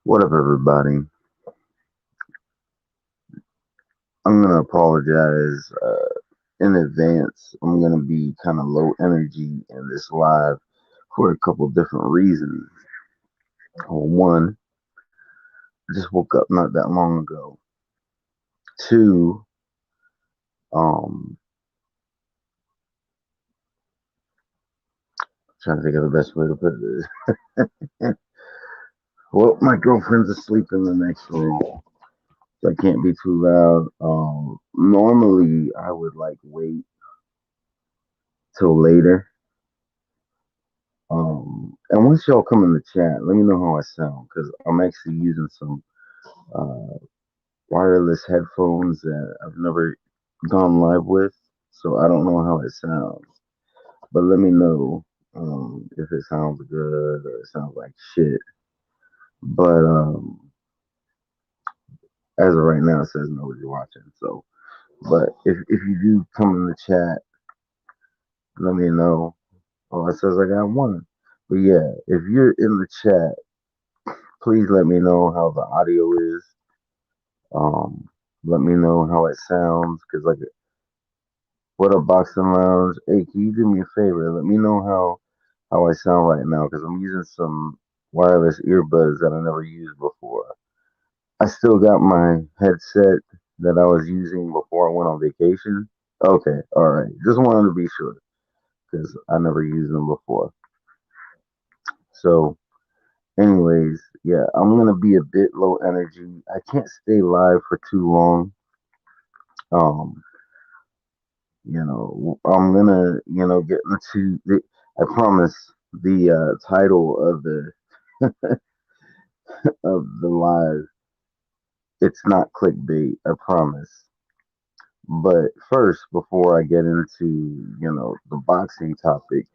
What up, everybody? I'm gonna apologize in advance. I'm gonna be kind of low energy in this live for a couple different reasons. One, I just woke up not that long ago. Two, um, trying to think of the best way to put this. Well, my girlfriend's asleep in the next room, so I can't be too loud. Normally I would like wait till later. And once y'all come in the chat, let me know how I sound because I'm actually using some uh, wireless headphones that I've never gone live with, so I don't know how it sounds. But let me know if it sounds good or it sounds like shit. But as of right now, it says nobody's watching. So, but if you do come in the chat, let me know. Oh, it says I got one. But yeah, if you're in the chat, please let me know how the audio is. Um, Let me know how it sounds. Cause like, what up, Boxing Lounge? Hey, can you do me a favor? Let me know how I sound right now. Cause I'm using some wireless earbuds that I never used before. I still got my headset that I was using before I went on vacation. Okay, all right. Just wanted to be sure because I never used them before. So, anyways, yeah, I'm gonna be a bit low energy. I can't stay live for too long. Um, I'm gonna, get into I promise the title of the live. It's not clickbait. I promise. But first, before I get into, the boxing topic,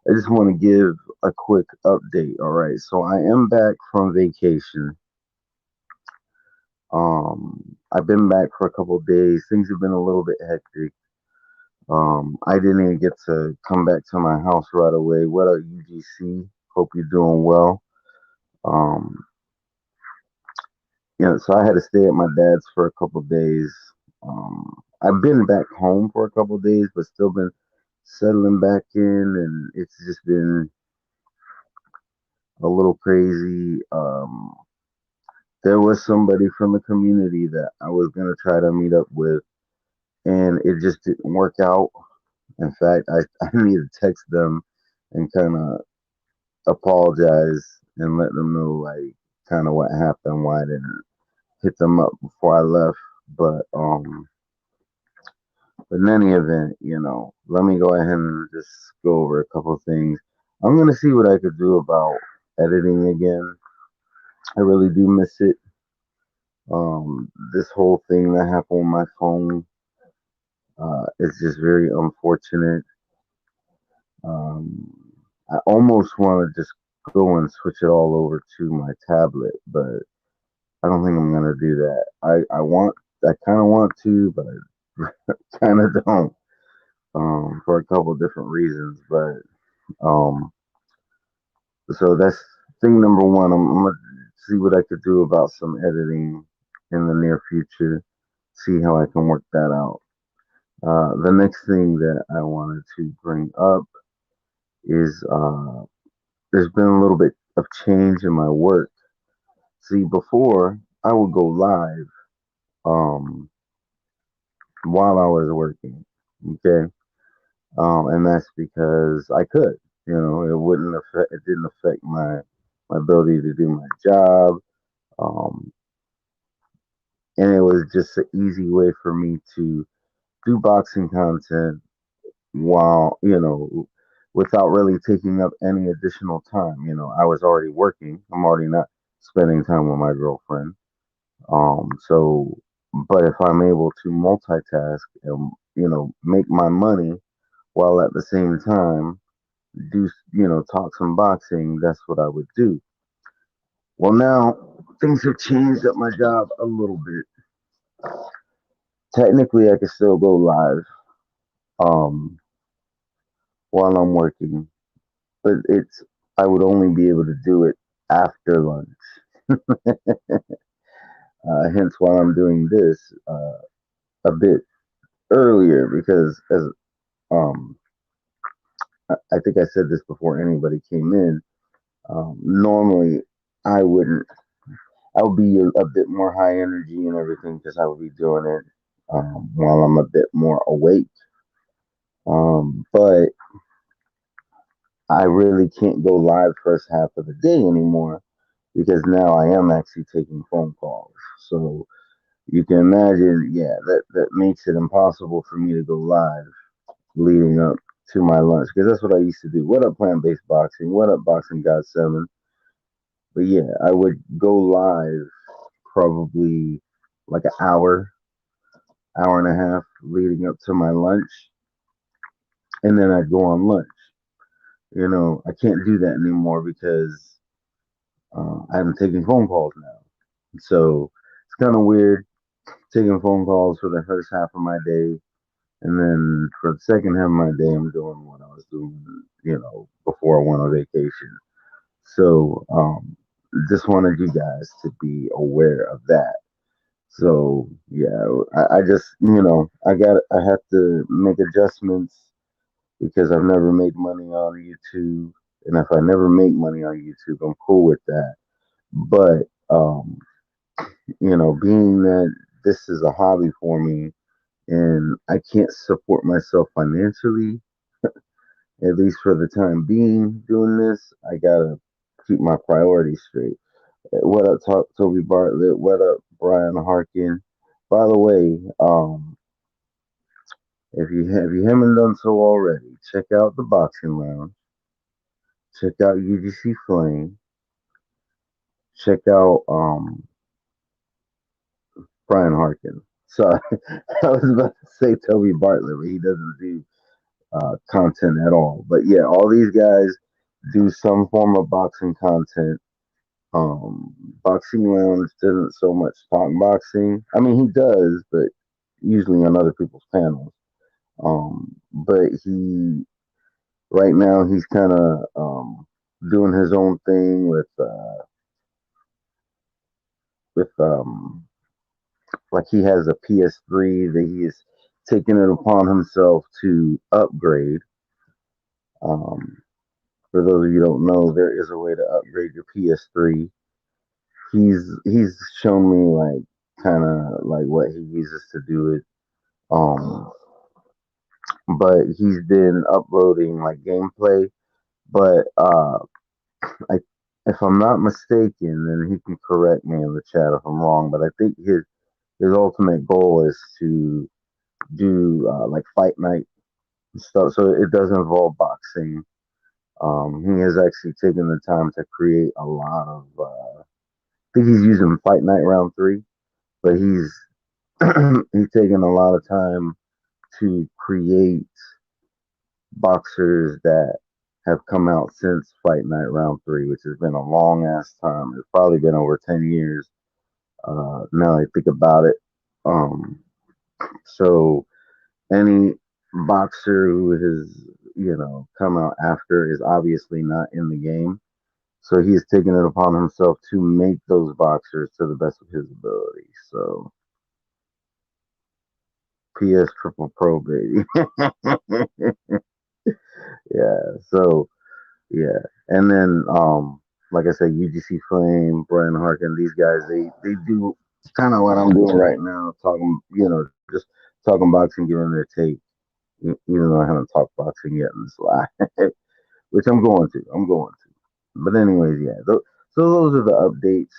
I just want to give a quick update. All right. So I am back from vacation. I've been back for a couple of days. Things have been a little bit hectic. I didn't even get to come back to my house right away. What up, UGC? Hope you're doing well. Um, so I had to stay at my dad's for a couple of days. I've been back home for a couple of days, but still been settling back in, and it's just been a little crazy. There was somebody from the community that I was gonna try to meet up with, and it just didn't work out. In fact, I need to text them and kind of apologize and let them know like kind of what happened, why I didn't hit them up before I left. But in any event, let me go ahead and just go over a couple of things. I'm gonna see what I could do about editing again. I really do miss it. This whole thing that happened with my phone is just very unfortunate. Um, I almost want to just go and switch it all over to my tablet, but I don't think I'm gonna do that. I kind of want to, but I kind of don't. For a couple of different reasons, but um, so that's thing number one. I'm gonna see what I could do about some editing in the near future. See how I can work that out. The next thing that I wanted to bring up is there's been a little bit of change in my work. See, before I would go live um, while I was working. Okay. And that's because I could. It didn't affect my ability to do my job. Um, and it was just an easy way for me to do boxing content while, without really taking up any additional time. I was already working. I'm already not spending time with my girlfriend. So, but if I'm able to multitask and, make my money while at the same time do, talk some boxing, that's what I would do. Well, now things have changed at my job a little bit. Technically, I can still go live um, while I'm working, but I would only be able to do it after lunch. Hence why I'm doing this a bit earlier because as um I think I said this before anybody came in. Normally, I wouldn't. I would be a bit more high energy and everything because I would be doing it while I'm a bit more awake. But I really can't go live first half of the day anymore because now I am actually taking phone calls. So you can imagine, yeah, that makes it impossible for me to go live leading up to my lunch because that's what I used to do. What up, plant based boxing? What up, boxing god 7? But yeah, I would go live probably like an hour and a half leading up to my lunch, and then I'd go on lunch. I can't do that anymore because I'm taking phone calls now. So it's kind of weird taking phone calls for the first half of my day, and then for the second half of my day, I'm doing what I was doing, before I went on vacation. So just wanted you guys to be aware of that. So yeah, I just I have to make adjustments because I've never made money on YouTube, and if I never make money on YouTube, I'm cool with that. But being that this is a hobby for me, and I can't support myself financially, at least for the time being, doing this, I gotta keep my priorities straight. What up, Toby Bartlett? What up, Brian Harkin? By the way, if you haven't done so already, check out the Boxing Lounge. Check out UGC Flame. Check out Brian Harkin. Sorry, I was about to say Toby Bartlett, but he doesn't do content at all. But yeah, all these guys do some form of boxing content. Um, Boxing Lounge doesn't so much talk boxing. I mean, he does, but usually on other people's panels. But right now he's kind of doing his own thing with like he has a PS3 that he is taking it upon himself to upgrade. Um, for those of you who don't know, there is a way to upgrade your PS3. He's shown me like kind of like what he uses to do it. Um, but he's been uploading like gameplay. But I, if I'm not mistaken, then he can correct me in the chat if I'm wrong. But I think his ultimate goal is to do like fight night stuff. So it does involve boxing. He has actually taken the time to create a lot of. I think he's using Fight Night Round Three, but he's taken a lot of time to create boxers that have come out since Fight Night Round Three, which has been a long ass time. It's probably been over 10 years. Now I think about it. Um, so any boxer who has come out after is obviously not in the game. So he has taken it upon himself to make those boxers to the best of his ability. So PS Triple Pro, baby. Yeah. So yeah, and then like I said, UGC Flame, Brian Harkin, these guys, they do kind of what I'm doing right now, talking, just talking boxing, giving their take. Even though I haven't talked boxing yet in this live, which I'm going to. I'm going to. But anyways, yeah. So those are the updates.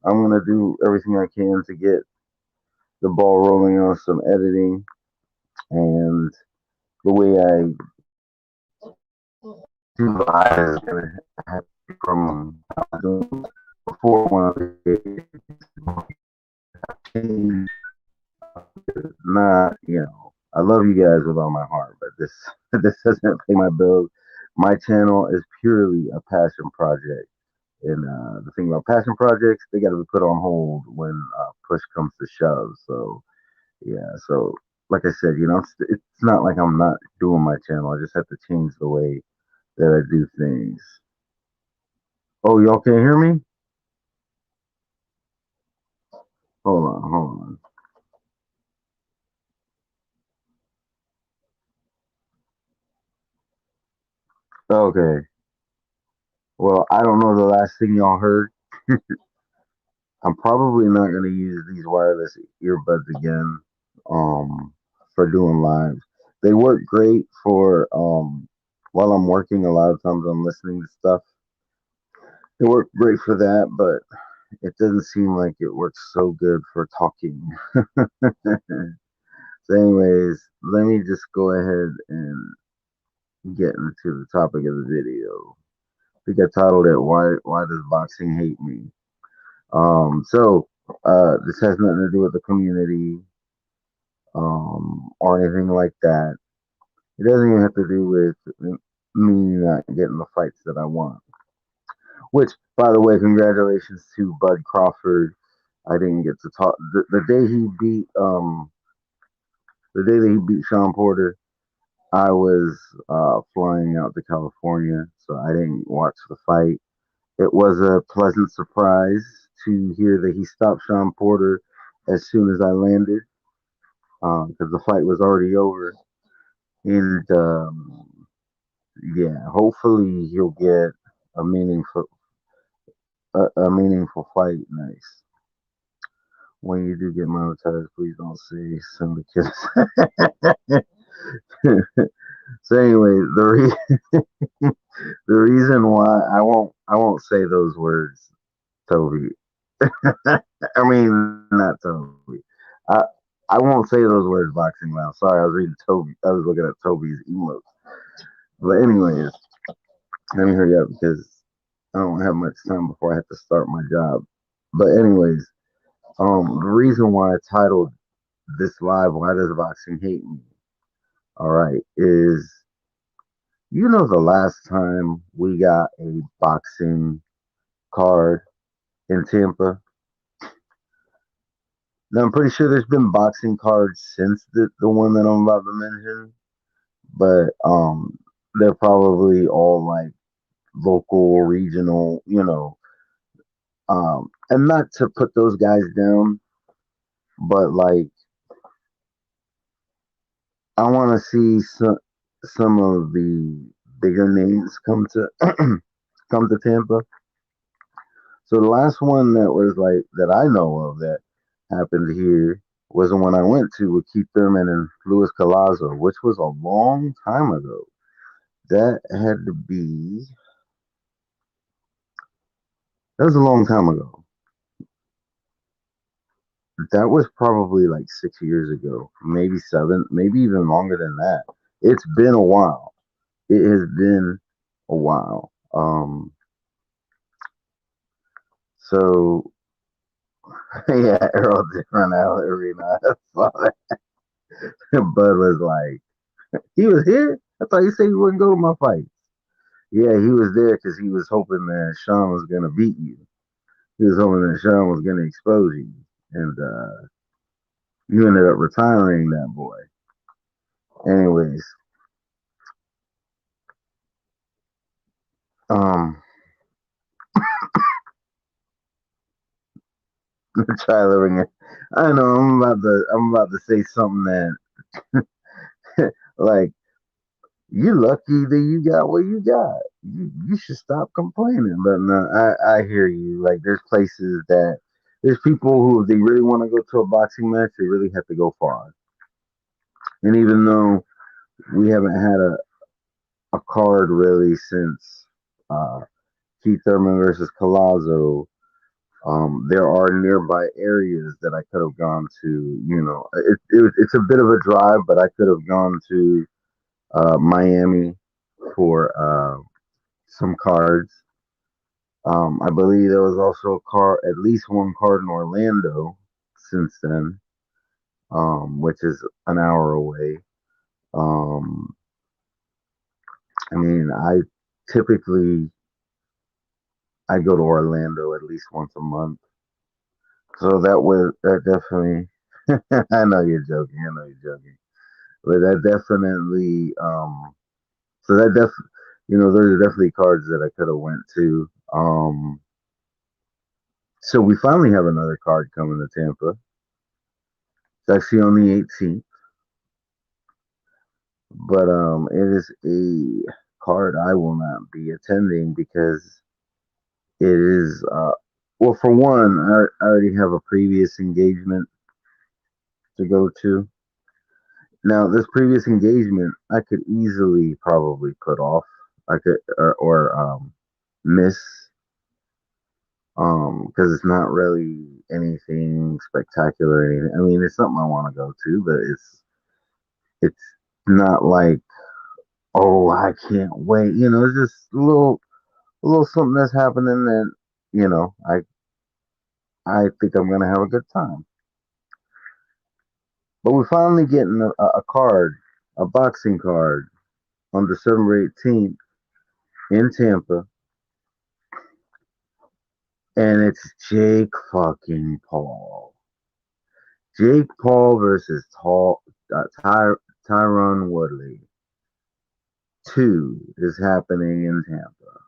I'm gonna do everything I can to get the ball rolling on some editing, and the way I do live is gonna happen from before one of the not, I love you guys with all my heart, but this this doesn't pay my bills. My channel is purely a passion project. And the thing about passion projects, they got to be put on hold when push comes to shove. So yeah, so like I said, it's not like I'm not doing my channel. I just have to change the way that I do things. Oh, y'all can't hear me? hold on. Okay. Well, I don't know the last thing y'all heard. I'm probably not going to use these wireless earbuds again for doing lives. They work great for while I'm working. A lot of times I'm listening to stuff. They work great for that, but it doesn't seem like it works so good for talking. So, anyways, let me just go ahead and get into the topic of the video. I think I titled it "Why Does Boxing Hate Me?" This has nothing to do with the community or anything like that. It doesn't even have to do with me not getting the fights that I want. Which, by the way, congratulations to Bud Crawford. I didn't get to talk the day he beat the day that he beat Sean Porter. I was flying out to California, so I didn't watch the fight. It was a pleasant surprise to hear that he stopped Sean Porter as soon as I landed, because the fight was already over. And yeah, hopefully he'll get a meaningful fight. Nice. When you do get monetized, please don't say send the kids. So anyway, the reason why I won't say those words, Toby. I mean not Toby. I I won't say those words boxing now. Sorry, I was reading Toby. I was looking at Toby's emotes. But anyways, let me hurry up because I don't have much time before I have to start my job. But anyways, the reason why I titled this live "Why Does Boxing Hate Me?" All right, is the last time we got a boxing card in Tampa. Now I'm pretty sure there's been boxing cards since the one that I'm about to mention, but they're probably all like local, regional, and not to put those guys down, but like I want to see some of the bigger names come to come to Tampa. So the last one that was like that I know of that happened here was the one I went to with Keith Thurman and Luis Colazo, which was a long time ago. That had to be that was a long time ago. That was probably like 6 years ago, maybe seven, maybe even longer than that. It's been a while. It has been a while. So yeah, Earl did run out every night. I saw that. Bud was like, he was here. I thought you said you wouldn't go to my fight. Yeah, he was there because he was hoping that Sean was gonna beat you. He was hoping that Sean was gonna expose you, and you ended up retiring that boy. Anyways, um, try living it. I know I'm about to say something that like you lucky that you got what you got. You should stop complaining. But no, I hear you. Like there's people who if they really want to go to a boxing match, they really have to go far. And even though we haven't had a card really since uh, Keith Thurman versus Colazo, there are nearby areas that I could have gone to. It's a bit of a drive, but I could have gone to Miami for some cards. I believe there was also a card, at least one card in Orlando since then, which is an hour away. Um, I mean, typically I go to Orlando at least once a month, so that definitely. I know you're joking. I know you're joking, but that definitely. So that those are definitely cards that I could have went to. So we finally have another card coming to Tampa. It's actually on the 18th, but it is a card I will not be attending because it is well, for one, I already have a previous engagement to go to. Now, this previous engagement, I could easily probably put off. I could or miss because it's not really anything spectacular. Or anything. I mean, it's something I want to go to, but it's not like, oh, I can't wait. It's just a little something that's happening that I think I'm gonna have a good time. But we're finally getting a card, a boxing card on December 18th in Tampa, and it's Jake fucking Paul. Jake Paul versus Tyron Woodley. 2 is happening in Tampa.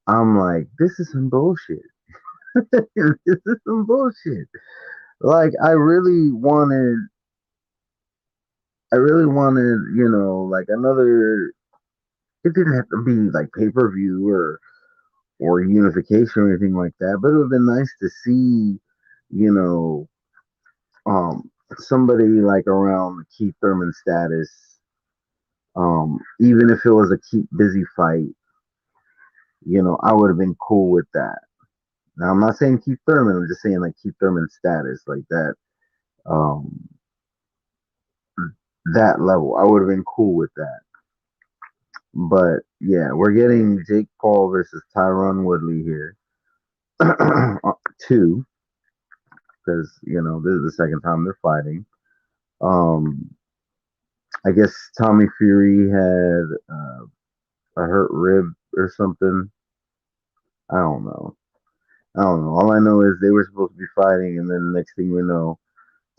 I'm like, this is some bullshit. This is some bullshit. Like, I really wanted, like another. It didn't have to be like pay-per-view or unification or anything like that, but it would have been nice to see, you know, somebody like around Keith Thurman status. Even if it was a keep busy fight, I would have been cool with that. Now I'm not saying Keith Thurman, I'm just saying like Keith Thurman status, like that, um, that level. I would have been cool with that. But yeah, we're getting Jake Paul versus Tyron Woodley here. 2, because this is the second time they're fighting. Um, I guess Tommy Fury had a hurt rib or something. I don't know. I don't know. All I know is they were supposed to be fighting, and then the next thing we know,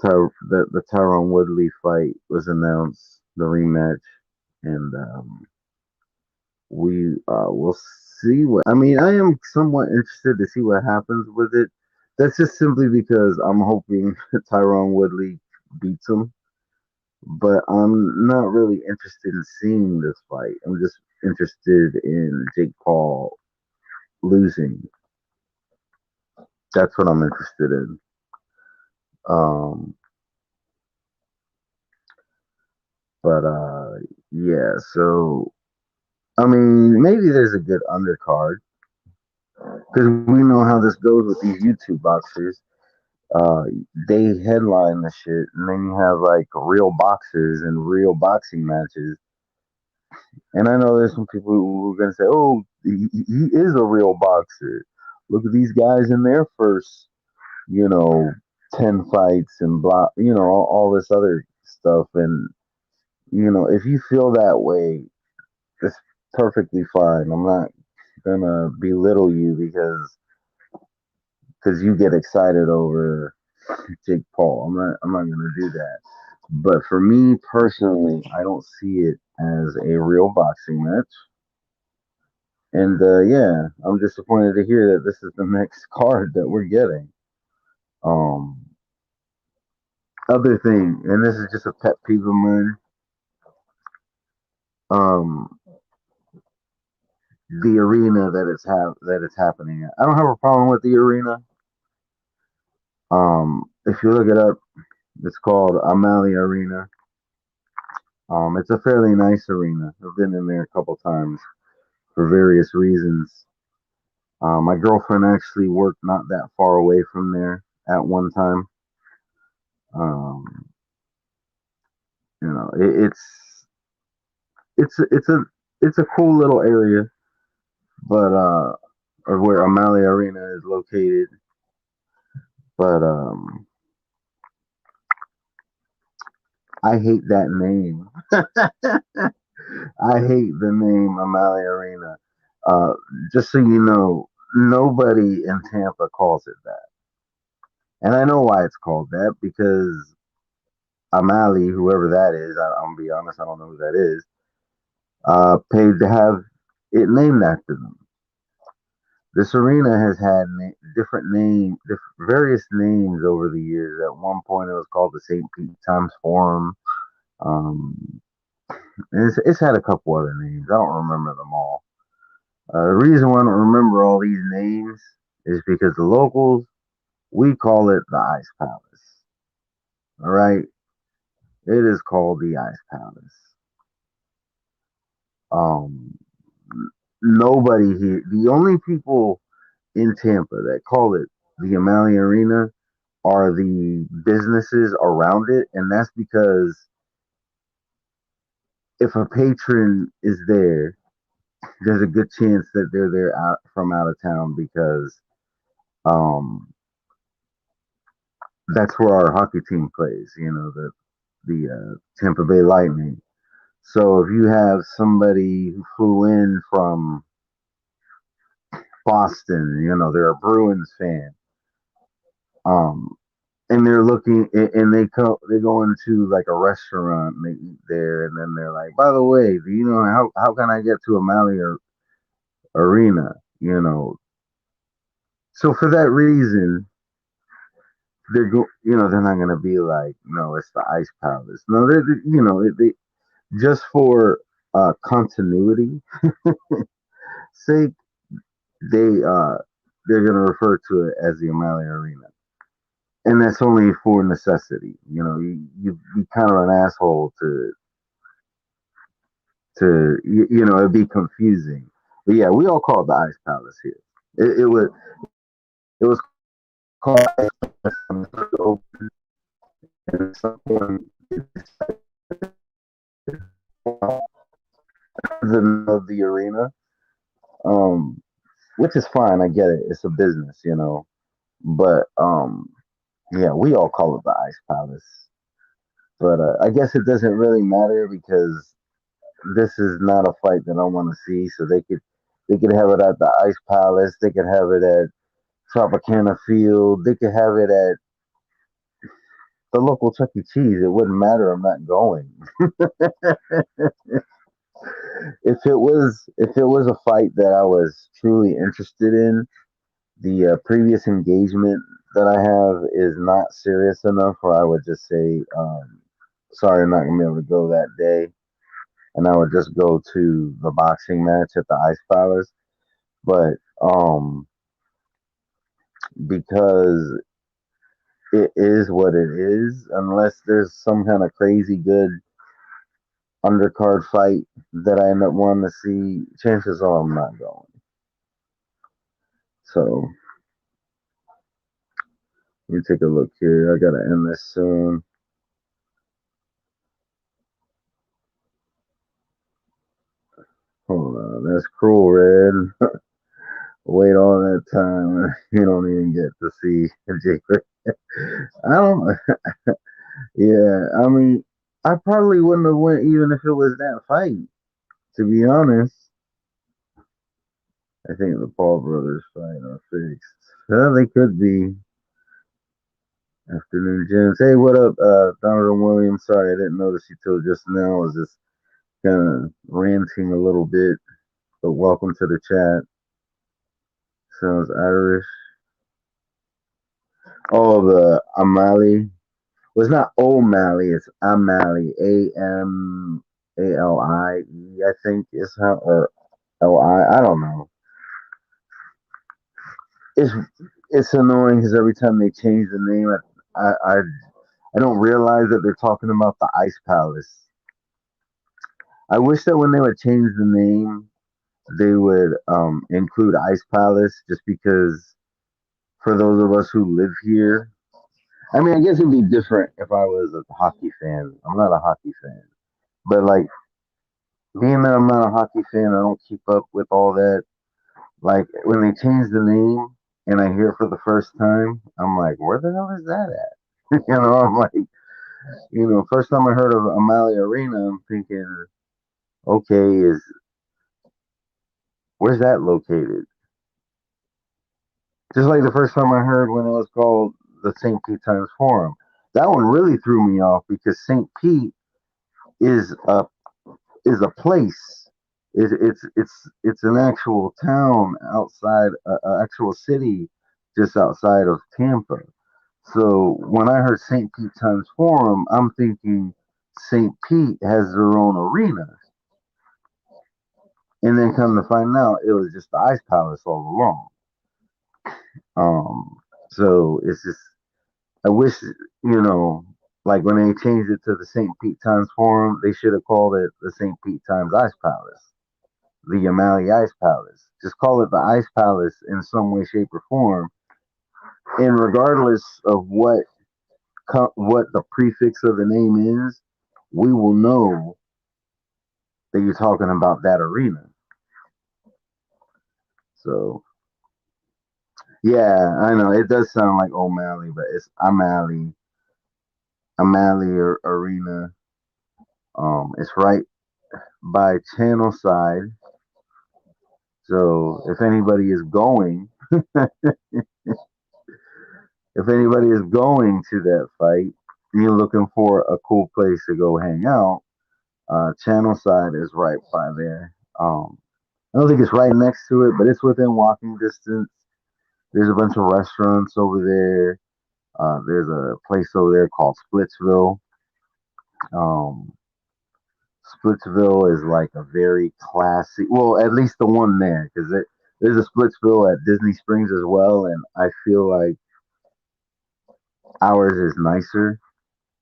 the Tyron Woodley fight was announced, the rematch, and we will see what. I mean, I am somewhat interested to see what happens with it. That's just simply because I'm hoping Tyron Woodley beats him, but I'm not really interested in seeing this fight. I'm just interested in Jake Paul losing. That's what I'm interested in. Um, but yeah. So I mean, maybe there's a good undercard because we know how this goes with these YouTube boxers. Uh, they headline the shit, and then you have like real boxers and real boxing matches. And I know there's some people who are gonna say, "Oh, he is a real boxer. Look at these guys in their first, you know, 10 fights and blah, all this other stuff." And if you feel that way, it's perfectly fine. I'm not gonna belittle you because you get excited over Jake Paul. I'm not gonna do that. But for me personally, I don't see it as a real boxing match. And yeah, I'm disappointed to hear that this is the next card that we're getting. Um, Other thing, and this is just a pet peeve of mine. Um, the arena that it's happening at. I don't have a problem with the arena. If you look it up, it's called Amalie Arena. It's a fairly nice arena. I've been in there a couple times for various reasons. My girlfriend actually worked not that far away from there at one time. Um, it's a cool little area, but or where Amalie Arena is located. But I hate that name. I hate the name Amalie Arena. Uh, just so you know, nobody in Tampa calls it that. And I know why it's called that because O'Malley, whoever that is, I'm gonna be honest, I don't know who that is, paid to have it named after them. This arena has had various names over the years. At one point, it was called the St. Pete Times Forum. Um, and it's had a couple other names. I don't remember them all. The reason why I don't remember all these names is because the locals, we call it the Ice Palace. All right, it is called the Ice Palace. Um, Nobody here. The only people in Tampa that call it the O'Malley Arena are the businesses around it, and that's because if a patron is there, there's a good chance that they're there from out of town because um, that's where our hockey team plays. You know, the Tampa Bay Lightning. So if you have somebody who flew in from Boston, you know, they're a Bruins fan, um, and they're looking, and they go into like a restaurant and they eat there, and then they're like, by the way, do you know how can I get to O'Malley Arena? You know, so for that reason, they're not gonna be like, no, it's the Ice Palace. No, they just for continuity sake, they uh they're gonna refer to it as the O'Malley Arena, and that's only for necessity. You know, you be kind of an asshole to it'd be confusing. But yeah, we all call it the Ice Palace here. It was called Ice Palace when it first opened, and at some point of the arena, um, which is fine. I get it. It's a business, you know. But yeah, we all call it the Ice Palace. But I guess it doesn't really matter because this is not a fight that I want to see. So they could have it at the Ice Palace. They could have it at Tropicana Field. They could have it at the local Chuck E. Cheese. It wouldn't matter. I'm not going. If it was a fight that I was truly interested in, the previous engagement that I have is not serious enough where I would just say, sorry, I'm not gonna be able to go that day, and I would just go to the boxing match at the Ice Palace. But because it is what it is, unless there's some kind of crazy good undercard fight that I end up wanting to see, chances are I'm not going. So let me take a look here. I gotta end this soon. Hold on, that's cruel, Red. Wait all that time, you don't even get to see Jake. I don't. Yeah, I mean, I probably wouldn't have went even if it was that fight. To be honest, I think the Paul brothers fight are fixed. They could be. Afternoon, gents. Hey, what up, Donovan Williams? Sorry, I didn't notice you till just now. I was just kind of ranting a little bit, but welcome to the chat. Sounds Irish. Oh, the Amali. Well, it's not O'Malley, it's Amali. Amali, I think is how, or Li. I don't know. It's it's annoying because every time they change the name, I don't realize that they're talking about the Ice Palace. I wish that when they would change the name, they would include Ice Palace, just because for those of us who live here, I mean, I guess it'd be different if I was a hockey fan. I'm not a hockey fan, but like being that I'm not a hockey fan, I don't keep up with all that. Like when they change the name and I hear it for the first time, I'm like, where the hell is that at? I'm like, first time I heard of Amalie Arena, I'm thinking, okay, is where's that located? Just like the first time I heard when it was called the St. Pete Times Forum. That one really threw me off because St. Pete is a is a place. It's an actual town outside, actual city just outside of Tampa. So when I heard St. Pete Times Forum, I'm thinking St. Pete has their own arena. And then come to find out, it was just the Ice Palace all along. Um, so it's just, I wish, like when they changed it to the St. Pete Times Forum, they should have called it the St. Pete Times Ice Palace, the O'Malley Ice Palace. Just call it the Ice Palace in some way, shape, or form. And regardless of what the prefix of the name is, we will know that you're talking about that arena. So yeah, I know it does sound like O'Malley, but it's Arena. It's right by Channelside. So if anybody is going to that fight, and you're looking for a cool place to go hang out, Channelside is right by there. I don't think it's right next to it, but it's within walking distance. There's a bunch of restaurants over there. There's a place over there called Splitsville. Um, Splitsville is like a very classy, well, at least the one there, because there's a Splitsville at Disney Springs as well, and I feel like ours is nicer,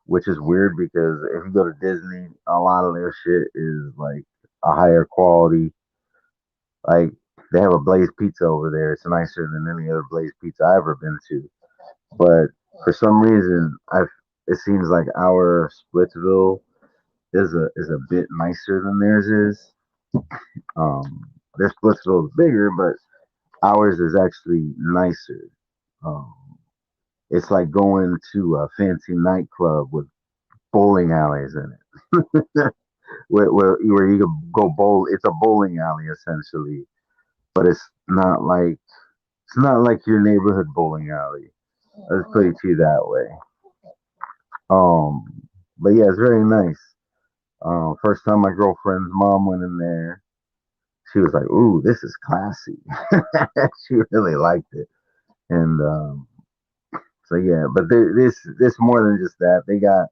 which is weird because if you go to Disney, a lot of their shit is like a higher quality. Like they have a Blaze Pizza over there. It's nicer than any other Blaze Pizza I've ever been to. But for some reason, I've it seems like our Splitsville is a bit nicer than theirs is. Their Splitsville is bigger, but ours is actually nicer. Um, it's like going to a fancy nightclub with bowling alleys in it, where you can go bowl. It's a bowling alley essentially, but it's not like your neighborhood bowling alley. Let's put it to you that way. Um, but yeah, it's very nice. First time my girlfriend's mom went in there, she was like, "Ooh, this is classy." She really liked it, and so yeah. But this more than just that. They got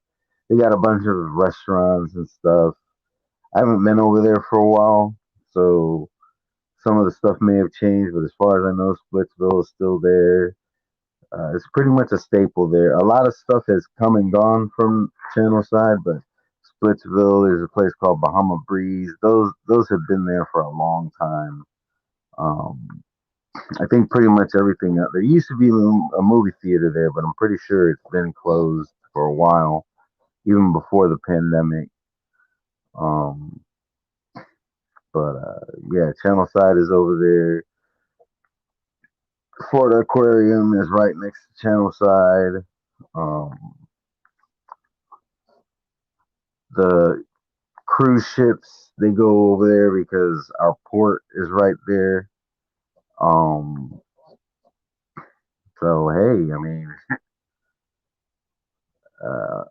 a bunch of restaurants and stuff. I haven't been over there for a while, so some of the stuff may have changed. But as far as I know, Splitsville is still there. It's pretty much a staple there. A lot of stuff has come and gone from Channelside, but Splitsville, there's a place called Bahama Breeze. Those have been there for a long time. Um, I think pretty much everything. There used to be a movie theater there, but I'm pretty sure it's been closed for a while, even before the pandemic. Um, but yeah, Channelside is over there. Florida Aquarium is right next to Channelside. Um, the cruise ships they go over there because our port is right there. Um, so hey, I mean, uh,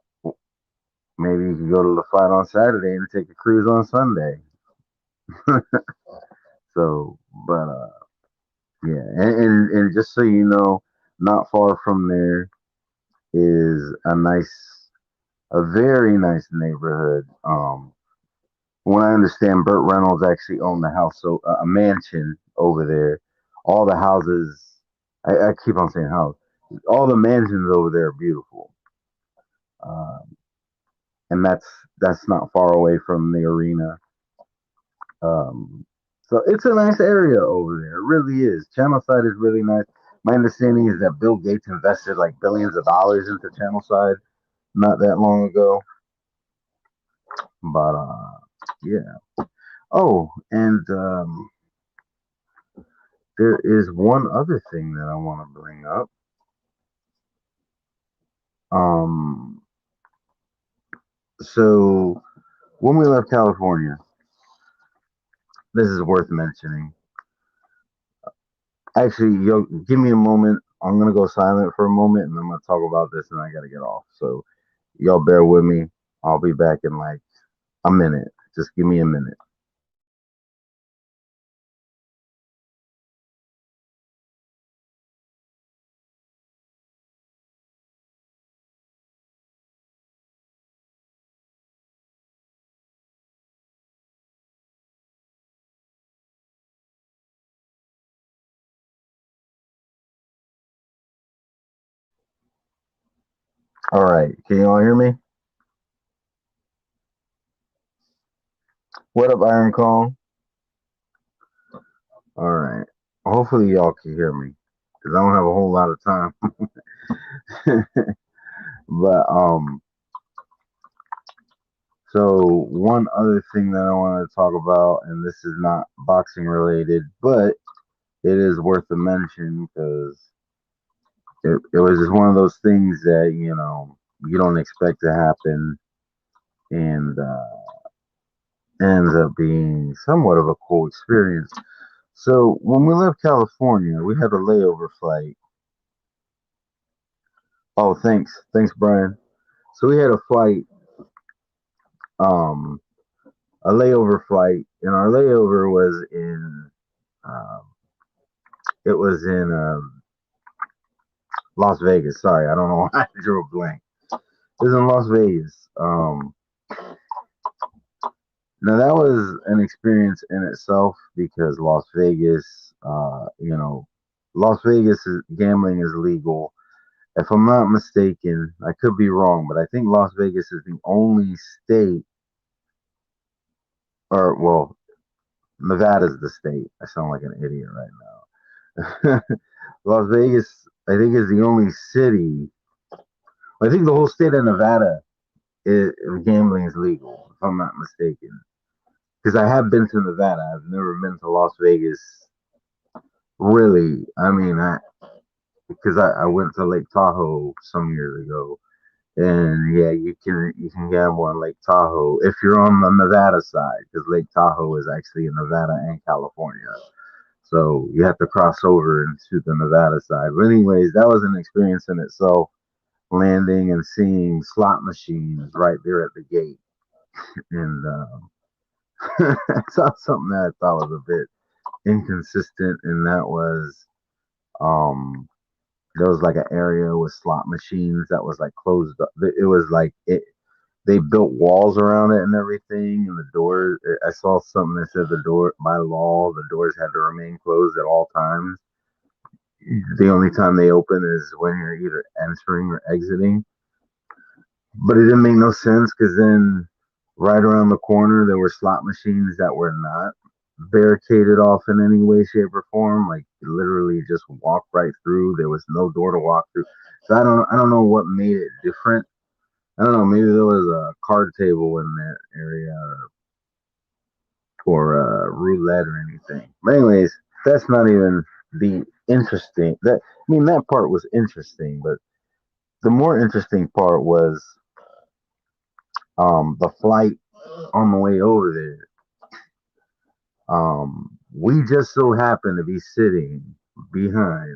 maybe you can go to the fight on Saturday and take a cruise on Sunday. So, but yeah, and just so you know, not far from there is a very nice neighborhood. When I understand, Burt Reynolds actually owned the house, so a mansion over there. All the houses, I keep on saying house. All the mansions over there are beautiful, um, and that's not far away from the arena. Um, so it's a nice area over there. It really is. Channelside is really nice. My understanding is that Bill Gates invested like billions of dollars into Channelside not that long ago. But yeah. Oh, and there is one other thing that I want to bring up. Um, so when we left California, this is worth mentioning. Actually, yo, give me a moment. I'm gonna go silent for a moment, and I'm gonna talk about this, and I gotta get off. So y'all bear with me. I'll be back in like a minute. Just give me a minute. All right, can you all hear me? What up, Iron Kong? All right. Hopefully y'all can hear me because I don't have a whole lot of time. But so one other thing that I want to talk about, and this is not boxing related, but it is worth a mention because it was just one of those things that you don't expect to happen, and ends up being somewhat of a cool experience. So when we left California, we had a layover flight. Oh, thanks, Brian. So we had a flight, um, a layover flight, and our layover was um, it was in Las Vegas. Sorry, I don't know why I drew a blank. It was in Las Vegas. Now that was an experience in itself because Las Vegas, Las Vegas gambling is legal. If I'm not mistaken, I could be wrong, but I think Las Vegas is the only state, or well, Nevada's the state. I sound like an idiot right now. Las Vegas, I think, is the only city. I think the whole state of Nevada gambling is legal, if I'm not mistaken. Because I have been to Nevada, I've never been to Las Vegas. Really, I mean, because I went to Lake Tahoe some years ago, and yeah, you can gamble on Lake Tahoe if you're on the Nevada side, because Lake Tahoe is actually in Nevada and California. So you have to cross over into the Nevada side. But anyways, that was an experience in itself, landing and seeing slot machines right there at the gate. And I saw something that I thought was a bit inconsistent, and that was um, there was like an area with slot machines that was like closed up. It was like it. They built walls around it and everything, and the doors. I saw something that said the door by law the doors had to remain closed at all times. The only time they open is when you're either entering or exiting. But it didn't make no sense because then right around the corner there were slot machines that were not barricaded off in any way, shape, or form. Like literally just walk right through. There was no door to walk through. So I don't know what made it different. I don't know. Maybe there was a card table in that area or roulette or anything. But anyways, that's not even the interesting. That part was interesting, but the more interesting part was the flight on the way over there. We just so happened to be sitting behind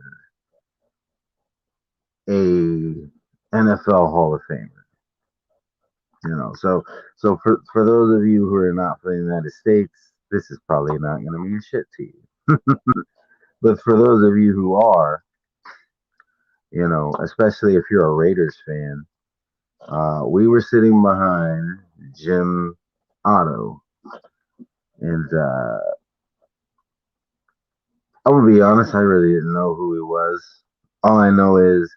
a NFL Hall of Famer. So for those of you who are not from the United States, this is probably not going to mean shit to you. But for those of you who are, especially if you're a Raiders fan, we were sitting behind Jim Otto, and I'm gonna be honest, I really didn't know who he was. All I know is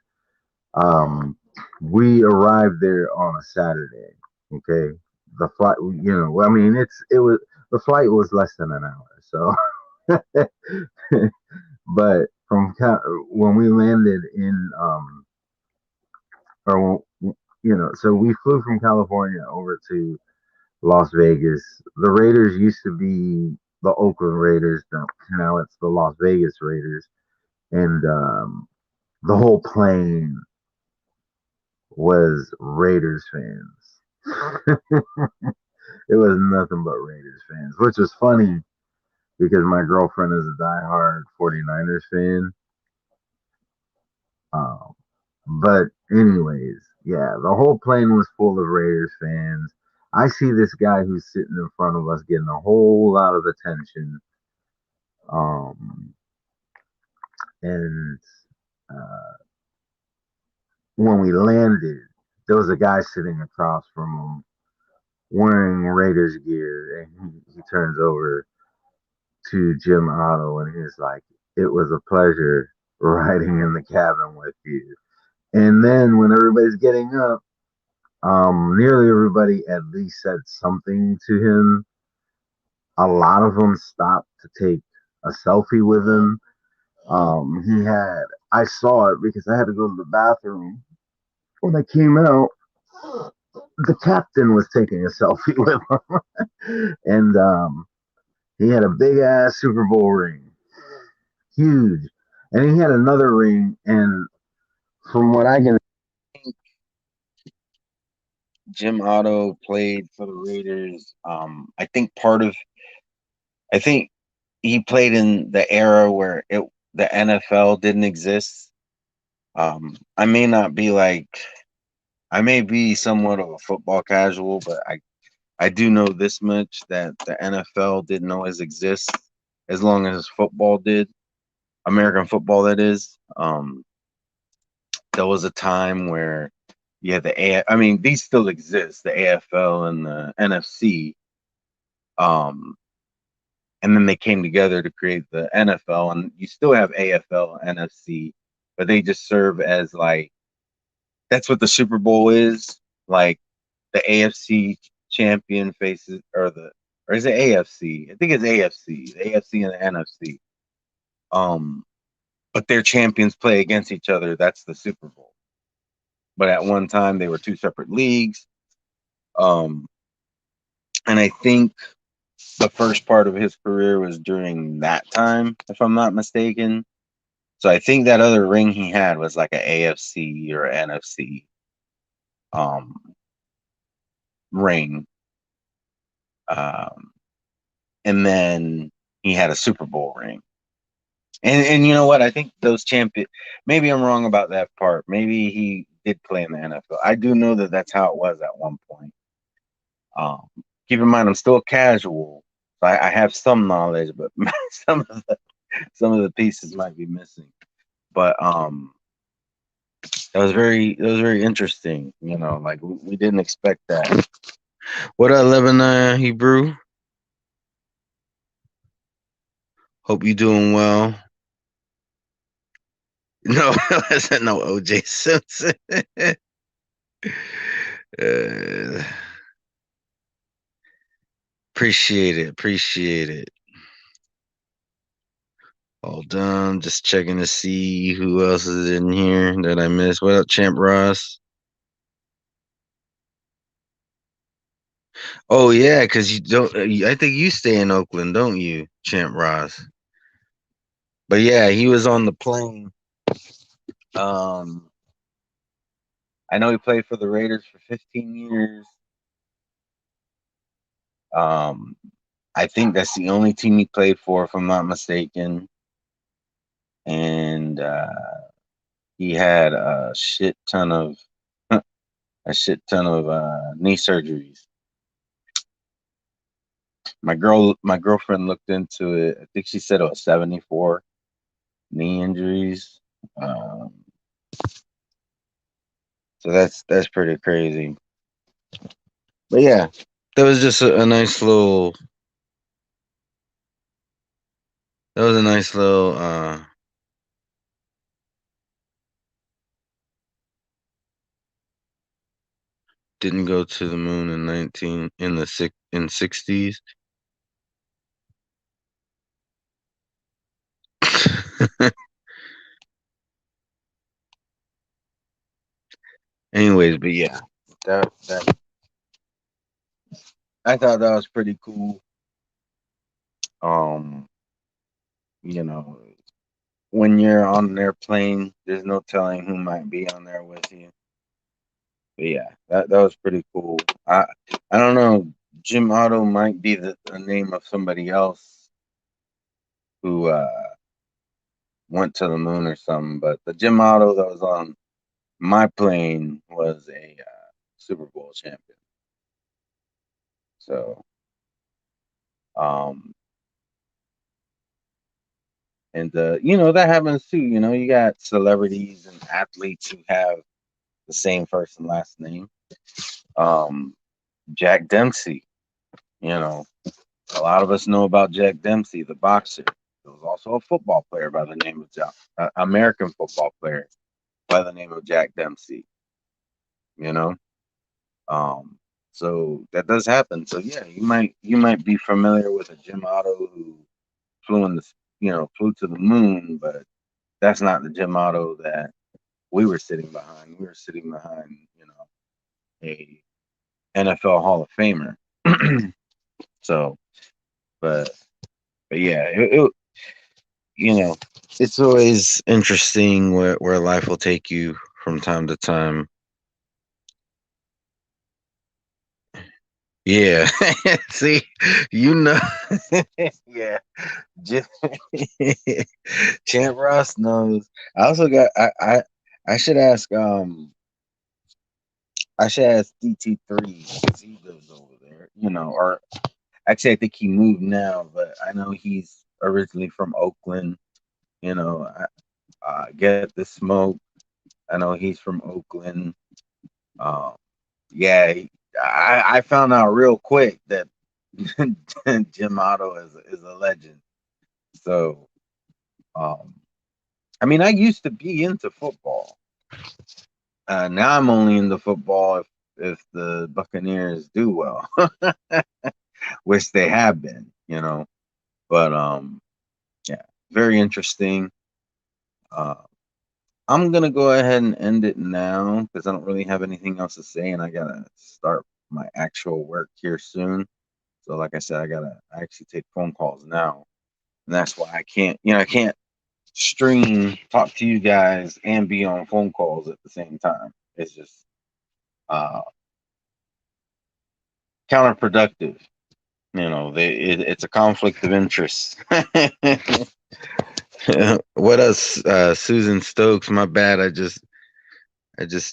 um, we arrived there on a Saturday. Okay, the flight, I mean, the flight was less than an hour, so. But when we landed in or so we flew from California over to Las Vegas. The Raiders used to be the Oakland Raiders. Now it's the Las Vegas Raiders, and the whole plane was Raiders fans. It was nothing but Raiders fans, which was funny because my girlfriend is a diehard 49ers fan. Um, but anyways, yeah, the whole plane was full of Raiders fans. I see this guy who's sitting in front of us getting a whole lot of attention. Um, and uh, when we landed, there was a guy sitting across from him wearing Raiders gear, and he turns over to Jim Otto, and he's like, "It was a pleasure riding in the cabin with you." And then when everybody's getting up, nearly everybody at least said something to him. A lot of them stopped to take a selfie with him. He had, I saw it because I had to go to the bathroom. When I came out, the captain was taking a selfie with him. And he had a big ass Super Bowl ring, huge. And he had another ring. And from what I can, Jim Otto played for the Raiders. I think he played in the era where the NFL didn't exist. I may not be like I may be somewhat of a football casual, but I do know this much that the NFL didn't always exist as long as football did, American football that is. There was a time where you had I mean, these still exist, the AFL and the NFC. Um, and then they came together to create the NFL, and you still have AFL, NFC, but they just serve as like that's what the Super Bowl is. Like the AFC champion faces, or is it AFC? I think it's AFC, the AFC and the NFC. Um, but their champions play against each other. That's the Super Bowl. But at one time they were two separate leagues. Um, and I think the first part of his career was during that time, if I'm not mistaken. So I think that other ring he had was like an AFC or NFC um, ring. Um, and then he had a Super Bowl ring. And you know what? I think those champion. Maybe I'm wrong about that part. Maybe he did play in the NFL. I do know that that's how it was at one point. Um, Keep in mind, I'm still casual, so I have some knowledge, but some of the pieces might be missing. But that was very interesting. You know, like we didn't expect that. What up, Lebanon Hebrew? Hope you doing well. No, that's no OJ Simpson. uh, appreciate it. Appreciate it. All done. Just checking to see who else is in here that I missed. What up, Champ Ross? Oh yeah, because you don't. I think you stay in Oakland, don't you, Champ Ross? But yeah, he was on the plane. Um, I know he played for the Raiders for 15 years. Um, I think that's the only team he played for, if I'm not mistaken. And he had a shit ton of knee surgeries. My girlfriend looked into it. I think she said it was 74 knee injuries. Um, so that's pretty crazy. But yeah, that was just a nice little. That was a nice little. Didn't go to the moon in 60s. Anyways, but yeah, that I thought that was pretty cool. Um, you know, when you're on an airplane, there's no telling who might be on there with you. But yeah, that was pretty cool. I don't know. Jim Otto might be the name of somebody else who went to the moon or something, but the Jim Otto that was on my plane was a Super Bowl champion. So, um, and that happens too. You got celebrities and athletes who have the same first and last name. Um, Jack Dempsey, you know, a lot of us know about Jack Dempsey, the boxer. He was also a football player by the name of Jack, American football player. by the name of Jack Dempsey. You know, um, so that does happen. So yeah, you might be familiar with a Jim Otto who flew in the flew to the moon, but that's not the Jim Otto that we were sitting behind. We were sitting behind a NFL Hall of Famer. So, but yeah, you know, it's always interesting where life will take you from time to time. Yeah, see, you know, yeah, Jim, Champ Ross knows. I also got I should ask DT3 because he lives over there, or actually I think he moved now, but I know he's originally from Oakland. Get the smoke. I know he's from Oakland. Um, yeah, I found out real quick that Jim Otto is a legend. So, um, I mean, I used to be into football. Now I'm only into football if the Buccaneers do well, which they have been. But yeah, very interesting. Uh, I'm gonna go ahead and end it now because I don't really have anything else to say, and I gotta start my actual work here soon. So, like I said, I actually take phone calls now, and that's why I can't stream, talk to you guys, and be on phone calls at the same time. It's just uh, counterproductive. It's a conflict of interest. What else, Susan Stokes? My bad. I just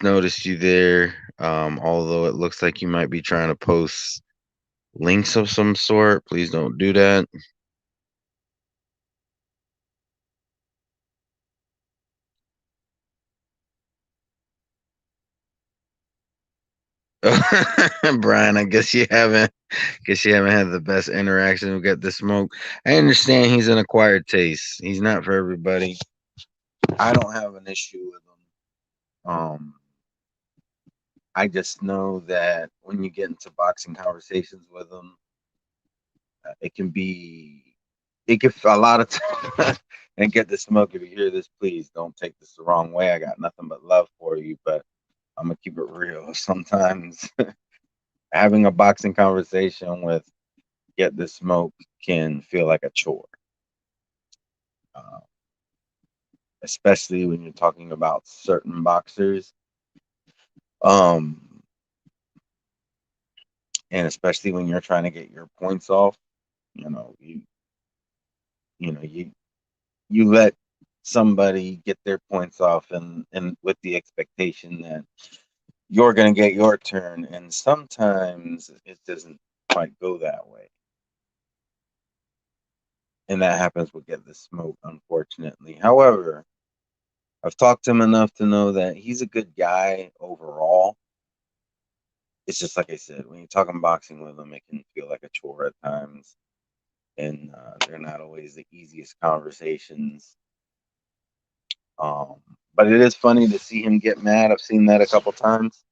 noticed you there. Although it looks like you might be trying to post links of some sort, please don't do that. Brian, I guess you haven't had the best interaction with Get the Smoke. I understand he's an acquired taste. He's not for everybody. I don't have an issue with him. I just know that when you get into boxing conversations with him, it can be, it can a lot of time. And Get the Smoke, if you hear this, please don't take this the wrong way. I got nothing but love for you, but I'm gonna keep it real. Sometimes having a boxing conversation with Get the Smoke can feel like a chore, uh, especially when you're talking about certain boxers, um, and especially when you're trying to get your points off. You know, you know you let somebody get their points off, and with the expectation that you're going to get your turn, and sometimes it doesn't quite go that way, and that happens with Get the Smoke, unfortunately. However, I've talked to him enough to know that he's a good guy overall. It's just like I said, when you're talking boxing with him, it can feel like a chore at times, and they're not always the easiest conversations. Um, but it is funny to see him get mad. I've seen that a couple times.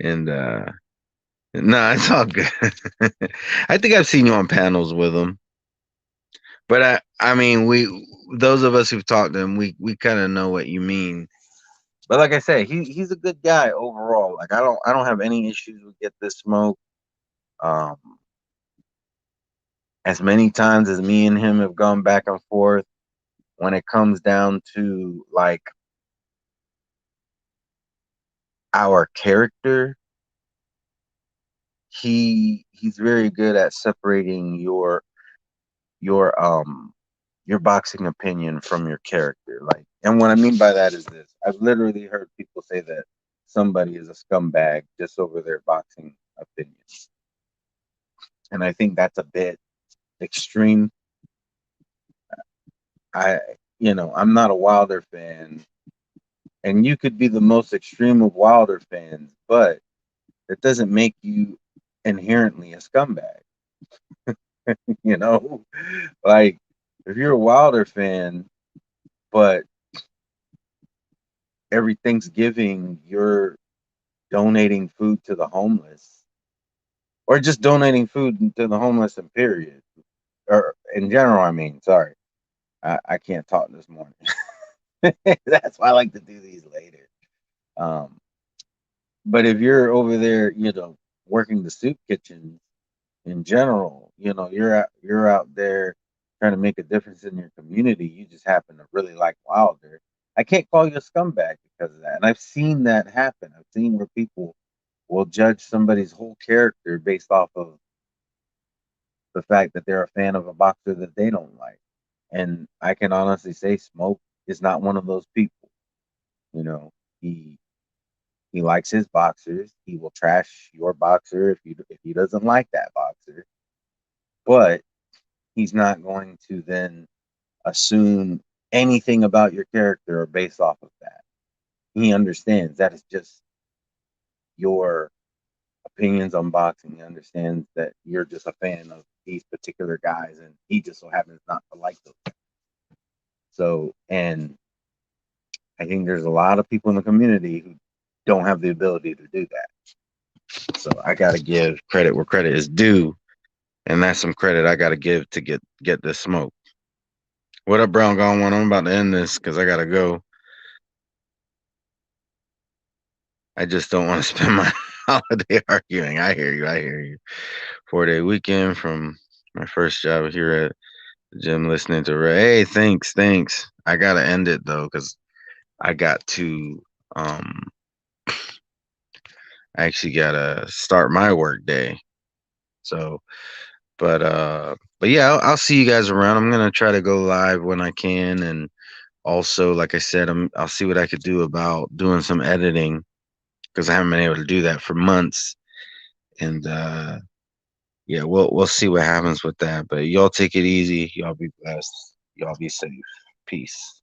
And no, it's all good. I think I've seen you on panels with him. But I mean, those of us who've talked to him, we kind of know what you mean. But like I say, he's a good guy overall. Like I don't have any issues with Get This Smoke. Um, as many times as me and him have gone back and forth, when it comes down to like our character, he's very good at separating your your boxing opinion from your character. Like, and what I mean by that is this: I've literally heard people say that somebody is a scumbag just over their boxing opinions, and I think that's a bit extreme. I, I'm not a Wilder fan, and you could be the most extreme of Wilder fans, but it doesn't make you inherently a scumbag. you know, like if you're a Wilder fan, but every Thanksgiving you're donating food to the homeless, or just donating food to the homeless in period, or in general. I mean, sorry, I can't talk this morning. That's why I like to do these later. Um, but if you're over there, working the soup kitchens in general, you're out there trying to make a difference in your community. You just happen to really like Wilder. I can't call you a scumbag because of that. And I've seen that happen. I've seen where people will judge somebody's whole character based off of the fact that they're a fan of a boxer that they don't like. And I can honestly say Smoke is not one of those people. You know, he he likes his boxers. He will trash your boxer if he doesn't like that boxer. But he's not going to then assume anything about your character or based off of that. He understands that is just your opinions on boxing. He understands that you're just a fan of these particular guys, and he just so happens not to like them. So, and I think there's a lot of people in the community who don't have the ability to do that. So I got to give credit where credit is due, and that's some credit I got to give to get this smoke. What up, Brown Gone One? I'm about to end this because I gotta go. I just don't want to spend my holiday arguing. I hear you. I hear you. 4-day weekend from my first job here at the gym, listening to Ray. Hey, thanks, thanks. I gotta end it though because I got to. I actually gotta start my work day. So, but yeah, I'll see you guys around. I'm gonna try to go live when I can, and also, like I said, I'll see what I could do about doing some editing because I haven't been able to do that for months. And yeah, we'll see what happens with that. But y'all take it easy. Y'all be blessed. Y'all be safe. Peace.